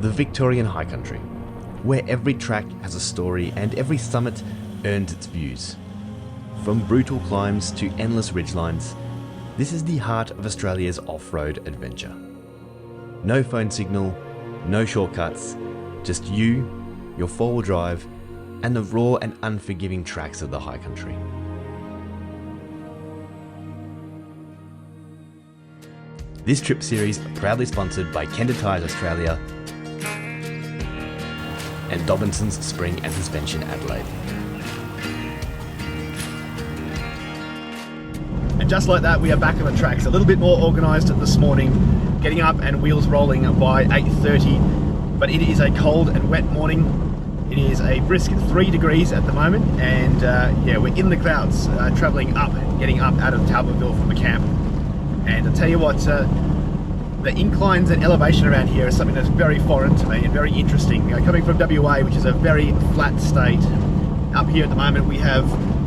the Victorian High Country, where every track has a story and every summit earns its views. From brutal climbs to endless ridgelines, this is the heart of Australia's off-road adventure. No phone signal, no shortcuts, just you, your four-wheel drive, and the raw and unforgiving tracks of the High Country. This trip series proudly sponsored by Kenda Tyres Australia and Dobinson's Spring and Suspension Adelaide. And just like that, we are back on the tracks, a little bit more organised this morning, getting up and wheels rolling by 8:30, but it is a cold and wet morning. It is a brisk 3 degrees at the moment, and yeah, we're in the clouds, travelling up, getting up out of Talbotville from the camp. And I'll tell you what, the inclines and elevation around here is something that's very foreign to me and very interesting. Coming from WA, which is a very flat state, up here at the moment we have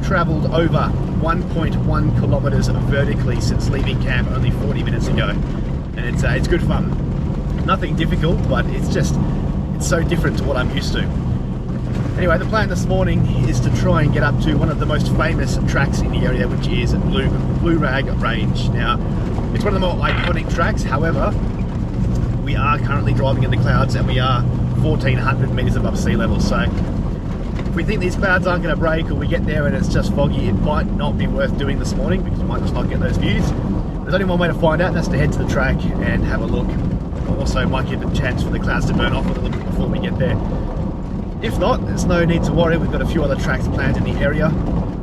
travelled over 1.1 kilometres vertically since leaving camp only 40 minutes ago. And it's good fun. Nothing difficult, but it's so different to what I'm used to. Anyway, the plan this morning is to try and get up to one of the most famous tracks in the area, which is Blue Rag Range. Now, it's one of the more iconic tracks, however, we are currently driving in the clouds and we are 1,400 metres above sea level, so if we think these clouds aren't going to break or we get there and it's just foggy, it might not be worth doing this morning because we might just not get those views. There's only one way to find out, and that's to head to the track and have a look. Also, might give a chance for the clouds to burn off a little bit before we get there. If not, there's no need to worry. We've got a few other tracks planned in the area,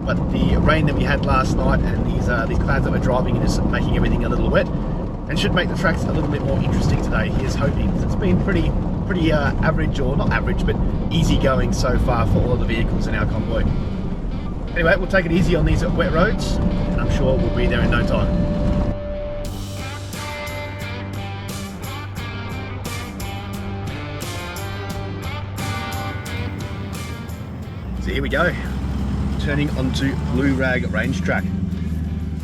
but the rain that we had last night and these clouds that we're driving in is making everything a little wet, and should make the tracks a little bit more interesting today. Here's hoping. It's been pretty average, or not average, but easy going so far for all of the vehicles in our convoy. Anyway, we'll take it easy on these wet roads, and I'm sure we'll be there in no time. So here we go, turning onto Blue Rag Range track.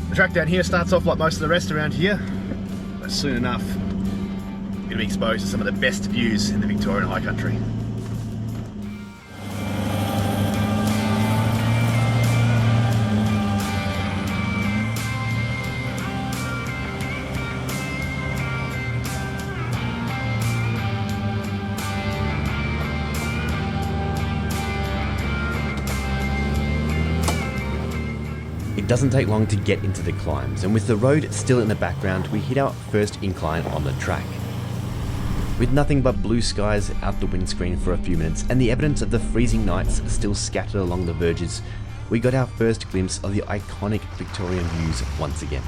The track down here starts off like most of the rest around here, but soon enough we're going to be exposed to some of the best views in the Victorian High Country. It doesn't take long to get into the climbs, and with the road still in the background, we hit our first incline on the track. With nothing but blue skies out the windscreen for a few minutes and the evidence of the freezing nights still scattered along the verges, we got our first glimpse of the iconic Victorian views once again.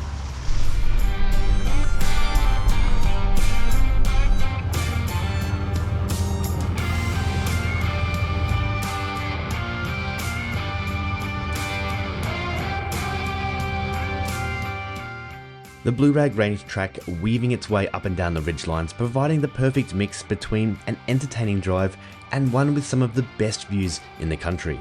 The Blue Rag Range track weaving its way up and down the ridgelines, providing the perfect mix between an entertaining drive and one with some of the best views in the country.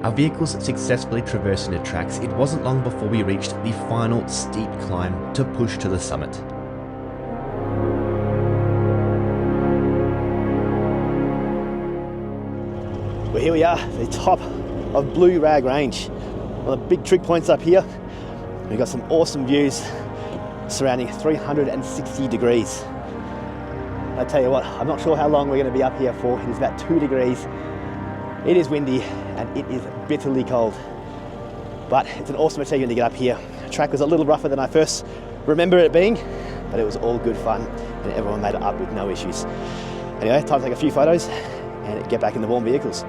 Our vehicles successfully traversing the tracks, it wasn't long before we reached the final steep climb to push to the summit. Well, here we are, the top of Blue Rag Range. One of the big trig points up here. We've got some awesome views surrounding 360 degrees. I tell you what, I'm not sure how long we're going to be up here for. It is about 2 degrees. It is windy and it is bitterly cold. But it's an awesome achievement to get up here. The track was a little rougher than I first remember it being, but it was all good fun and everyone made it up with no issues. Anyway, time to take a few photos and get back in the warm vehicles.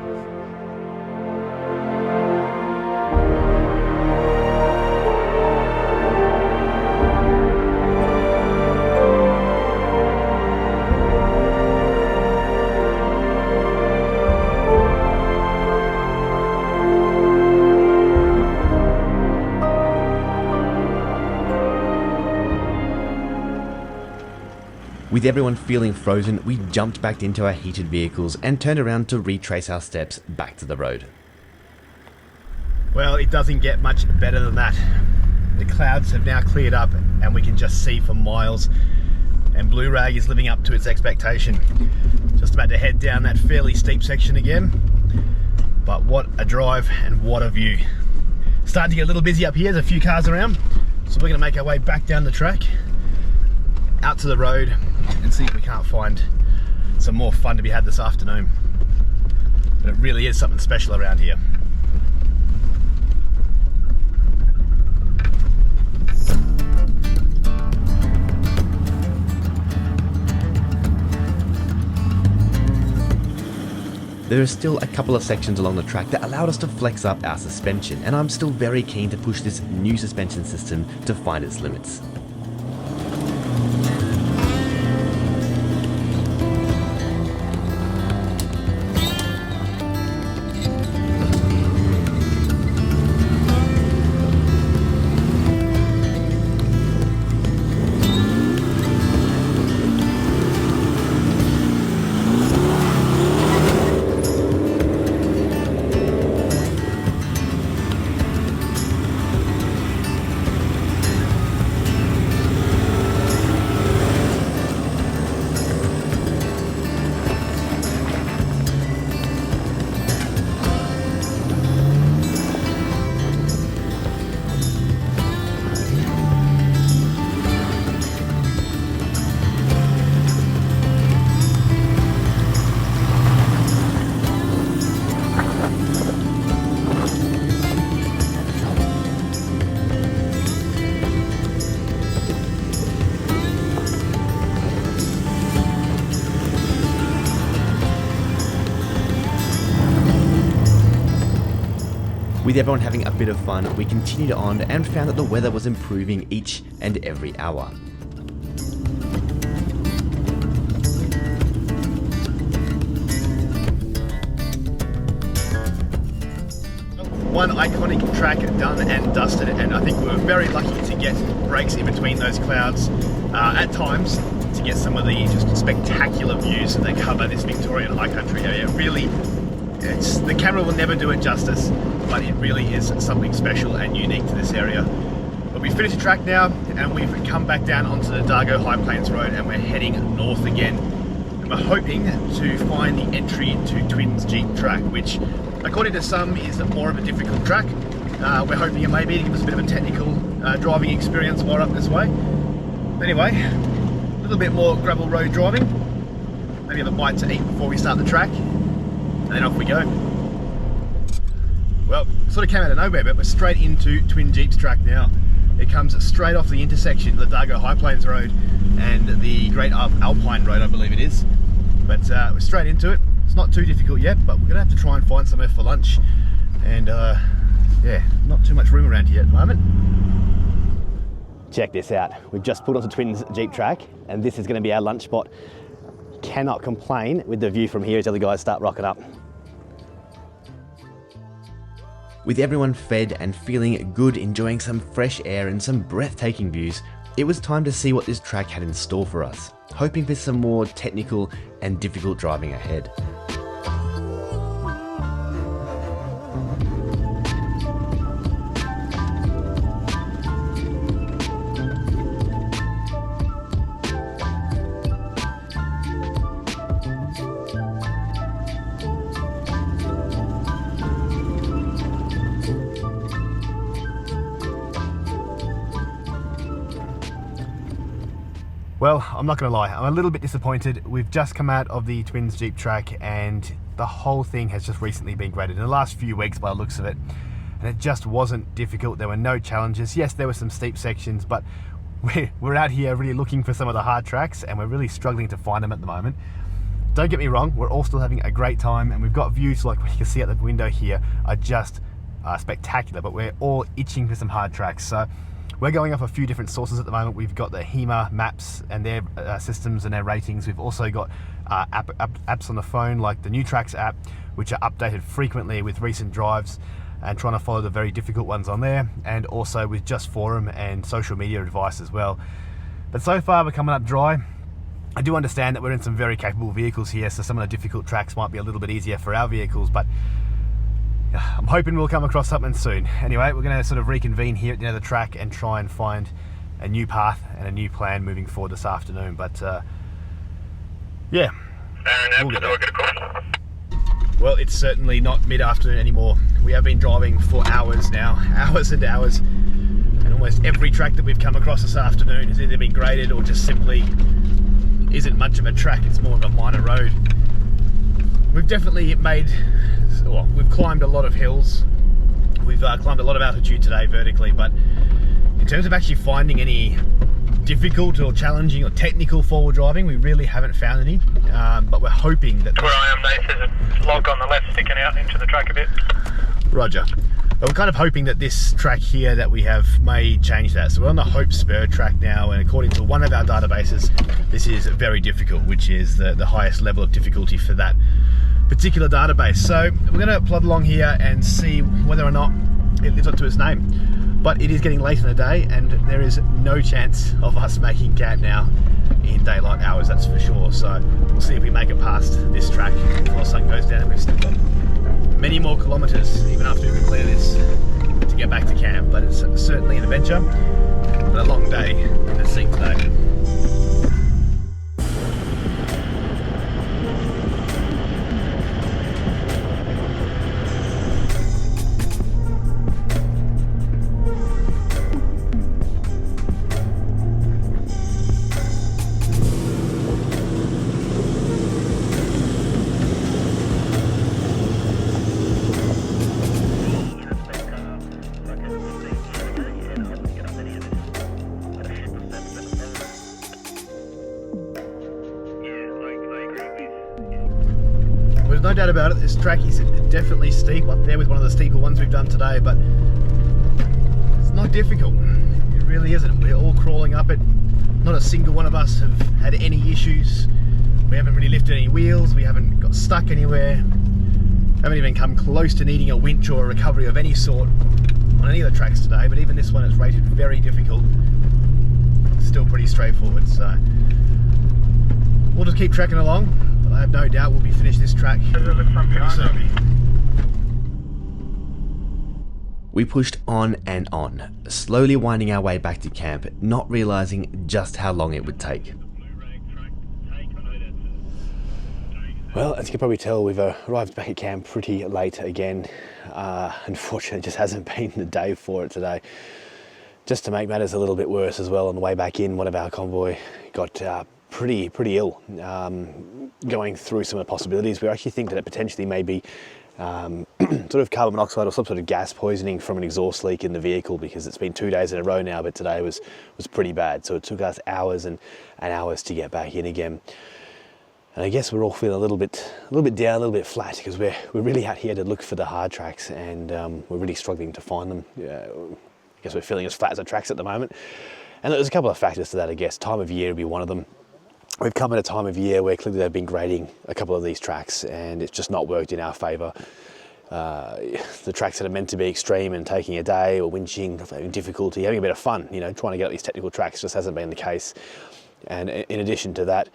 With everyone feeling frozen, we jumped back into our heated vehicles and turned around to retrace our steps back to the road. Well, it doesn't get much better than that. The clouds have now cleared up and we can just see for miles, and Blue Rag is living up to its expectation. Just about to head down that fairly steep section again, but what a drive and what a view. Starting to get a little busy up here, there's a few cars around, so we're going to make our way back down the track, out to the road, and see if we can't find some more fun to be had this afternoon. But it really is something special around here. There are still a couple of sections along the track that allowed us to flex up our suspension, and I'm still very keen to push this new suspension system to find its limits. With everyone having a bit of fun, we continued on and found that the weather was improving each and every hour. One iconic track done and dusted, and I think we were very lucky to get breaks in between those clouds at times to get some of the just spectacular views that cover this Victorian High Country area. Really, the camera will never do it justice, but it really is something special and unique to this area. But we finished the track now and we've come back down onto the Dargo High Plains Road and we're heading north again. And we're hoping to find the entry to Twins Jeep Track, which according to some is more of a difficult track. We're hoping it may be to give us a bit of a technical driving experience while up this way. Anyway, a little bit more gravel road driving, maybe have a bite to eat before we start the track, and then off we go. Well, sort of came out of nowhere, but we're straight into Twin Jeeps Track now. It comes straight off the intersection of the Dargo High Plains Road and the Great Alpine Road, I believe it is. But we're straight into it. It's not too difficult yet, but we're gonna have to try and find somewhere for lunch. And yeah, not too much room around here at the moment. Check this out. We've just pulled onto Twins Jeep Track and this is gonna be our lunch spot. Cannot complain with the view from here as the other guys start rocking up. With everyone fed and feeling good, enjoying some fresh air and some breathtaking views, it was time to see what this track had in store for us, hoping for some more technical and difficult driving ahead. Well, I'm not gonna lie, I'm a little bit disappointed. We've just come out of the Twins Jeep track and the whole thing has just recently been graded in the last few weeks by the looks of it. And it just wasn't difficult. There were no challenges. Yes, there were some steep sections, but we're out here really looking for some of the hard tracks and we're really struggling to find them at the moment. Don't get me wrong, we're all still having a great time and we've got views like what you can see out the window here are just spectacular, but we're all itching for some hard tracks. So we're going off a few different sources at the moment. We've got the HEMA maps and their systems and their ratings. We've also got apps on the phone like the New Tracks app, which are updated frequently with recent drives, and trying to follow the very difficult ones on there, and also with just forum and social media advice as well. But so far we're coming up dry. I do understand that we're in some very capable vehicles here, so some of the difficult tracks might be a little bit easier for our vehicles, but I'm hoping we'll come across something soon. Anyway, we're going to sort of reconvene here at the end of the track and try and find a new path and a new plan moving forward this afternoon. But yeah, we'll get there. Well, it's certainly not mid-afternoon anymore. We have been driving for hours now, hours and hours, and almost every track that we've come across this afternoon has either been graded or just simply isn't much of a track. It's more of a minor road. We've definitely we've climbed a lot of hills. We've climbed a lot of altitude today vertically, but in terms of actually finding any difficult or challenging or technical four-wheel driving, we really haven't found any, but we're hoping that where I am, Nate, there's a log on the left sticking out into the track a bit. Roger. But we're kind of hoping that this track here that we have may change that. So we're on the Hope Spur track now, and according to one of our databases, this is very difficult, which is the highest level of difficulty for that particular database. So we're going to plod along here and see whether or not it lives up to its name. But it is getting late in the day and there is no chance of us making camp now in daylight hours, that's for sure. So we'll see if we make it past this track before the sun goes down, and we've still got many more kilometres even after we clear this to get back to camp. But it's certainly an adventure and a long day in the seat today. There's no doubt about it, this track is definitely steep, up there with one of the steeper ones we've done today, but it's not difficult. It really isn't. We're all crawling up it. Not a single one of us have had any issues. We haven't really lifted any wheels, we haven't got stuck anywhere, haven't even come close to needing a winch or a recovery of any sort on any of the tracks today, but even this one is rated very difficult. It's still pretty straightforward, so we'll just keep trekking along. I have no doubt we'll be finished this track pretty soon. We pushed on and on, slowly winding our way back to camp, not realising just how long it would take. Well, as you can probably tell, we've arrived back at camp pretty late again. Unfortunately, it just hasn't been the day for it today. Just to make matters a little bit worse as well, on the way back in, one of our convoy got pretty ill. Going through some of the possibilities, we actually think that it potentially may be sort of carbon monoxide or some sort of gas poisoning from an exhaust leak in the vehicle, because it's been 2 days in a row now, but today was pretty bad. So it took us hours and hours to get back in again. And I guess we're all feeling a little bit down, a little bit flat, because we're really out here to look for the hard tracks, and we're really struggling to find them. I guess we're feeling as flat as the tracks at the moment. And there's a couple of factors to that, I guess. Time of year would be one of them. We've come at a time of year where clearly they've been grading a couple of these tracks and it's just not worked in our favour. The tracks that are meant to be extreme and taking a day, or winching, having difficulty, having a bit of fun, trying to get up these technical tracks, just hasn't been the case. And in addition to that,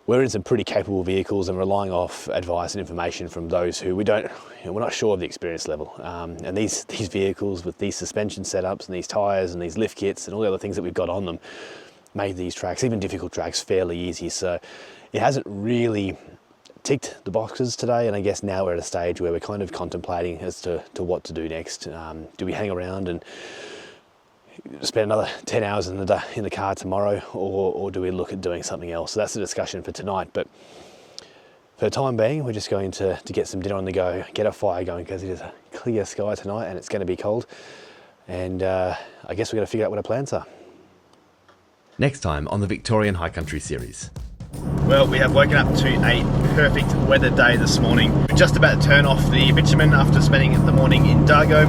we're in some pretty capable vehicles and relying off advice and information from those who we're not sure of the experience level. And these vehicles with these suspension setups and these tyres and these lift kits and all the other things that we've got on them made these tracks, even difficult tracks, fairly easy. So it hasn't really ticked the boxes today, and I guess now we're at a stage where we're kind of contemplating as to what to do next. Do we hang around and spend another 10 hours in the car tomorrow, or do we look at doing something else? So that's the discussion for tonight. But for the time being, we're just going to get some dinner on the go, get a fire going, because it is a clear sky tonight and it's going to be cold. And I guess we're going to figure out what our plans are. Next time on the Victorian High Country series. Well, we have woken up to a perfect weather day this morning. We're just about to turn off the bitumen after spending the morning in Dargo,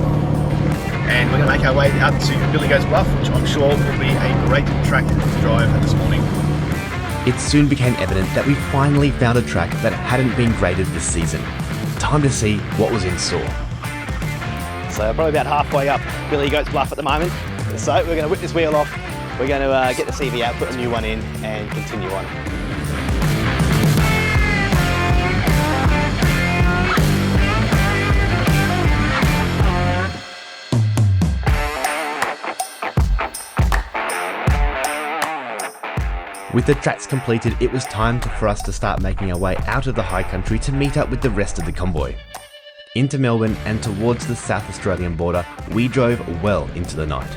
and we're going to make our way out to Billy Goat's Bluff, which I'm sure will be a great track to drive this morning. It soon became evident that we finally found a track that hadn't been graded this season. Time to see what was in store. So probably about halfway up Billy Goat's Bluff at the moment. So we're going to whip this wheel off, we're going to get the CV out, put a new one in and continue on. With the tracks completed, it was time for us to start making our way out of the high country to meet up with the rest of the convoy. Into Melbourne and towards the South Australian border, we drove well into the night.